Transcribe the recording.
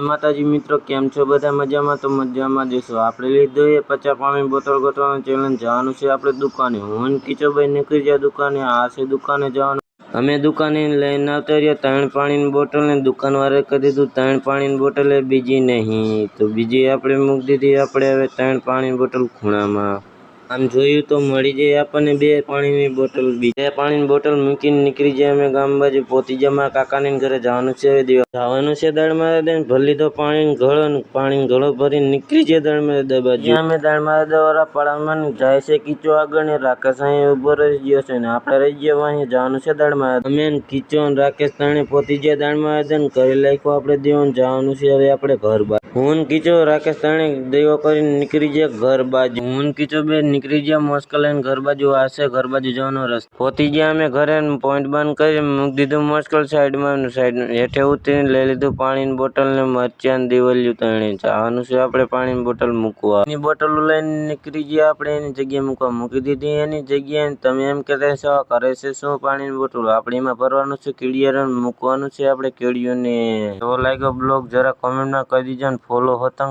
માતાજી મિત્રો, કેમ છો બધા? મજામાં? તો મજામાં જશો. આપણે લીધો એ 50 પાણીની બોટલ ગોતવાનું ચેલેન્જ. જવાનું છે આપણે દુકાને. હું કિચોભાઈ નીકળી ગયા દુકાને. આ છે દુકાને જવાનું. અમે દુકાને લઈને આવતા રહ્યા 3 પાણીની બોટલ ને દુકાનવાળાએ કહી દીધું 3 પાણીની બોટલ એ બીજી નહીં. તો બીજી આપણે મૂકી દીધી. આપણે હવે 3 પાણીની બોટલ ખૂણામાં. આમ જોયું તો મળી જાય આપણને 2 પાણીની બોટલ. 2 પાણીની બોટલ મૂકીને નીકળી જાય અમે ગામ બાજુ. પહોંચી જમા કાકાને ઘરે જવાનું છે. જવાનું છે દાળ મારા દઈને ભરી લીધો પાણી ઘડો ભરીને નીકળી જાય દાળ મારા દા બાજુ. અમે દાળ મારા દા વાળા પાડામાં જાય છે કીચો આગળ ને રાકેશ અહીં ઉભો રહી ગયો છે ને આપણે રહી ગયા અહીં જવાનું છે દાળ મારા. અમે કીચો અને રાકેશ તાણે પહોંચી ગયા દાળ મારા દઈને કરી નાખ્યું આપણે દેવાનું. જવાનું છે હવે આપણે ઘર બાજુ. હું કીચો રાકેશ તાણે દેવો કરીને નીકળી ગયા ઘર બાજુ. હું કીચો બે નીકળી ગયા મોસ્કલ લઈને ઘર બાજુ. આ છે ઘર બાજુ જવાનો રસ્તો. પહોંચી ગયા અમે ઘરે પોઈન્ટ બંધ કરી મૂકી દીધું મોસ્કલ સાઈડમાં. હેઠે ઉતરીને લઈ લીધું પાણીની બોટલ ને મરચાં દિવાલિયું તાણે. જવાનું છે આપણે પાણીની બોટલ મૂકવા. એની બોટલ લઈને નીકળી ગયા આપણે એની જગ્યાએ મૂકવા. મૂકી દીધી એની જગ્યાએ. તમે એમ કહેતા છો કરે છે શું પાણીની બોટલ? આપણે એમાં ભરવાનું છે કીડિયા મૂકવાનું છે આપણે કેળીઓને. તો લાગ્યો બ્લોગ જરા કોમેન્ટમાં કહી દીજો ને ફોલો હોતા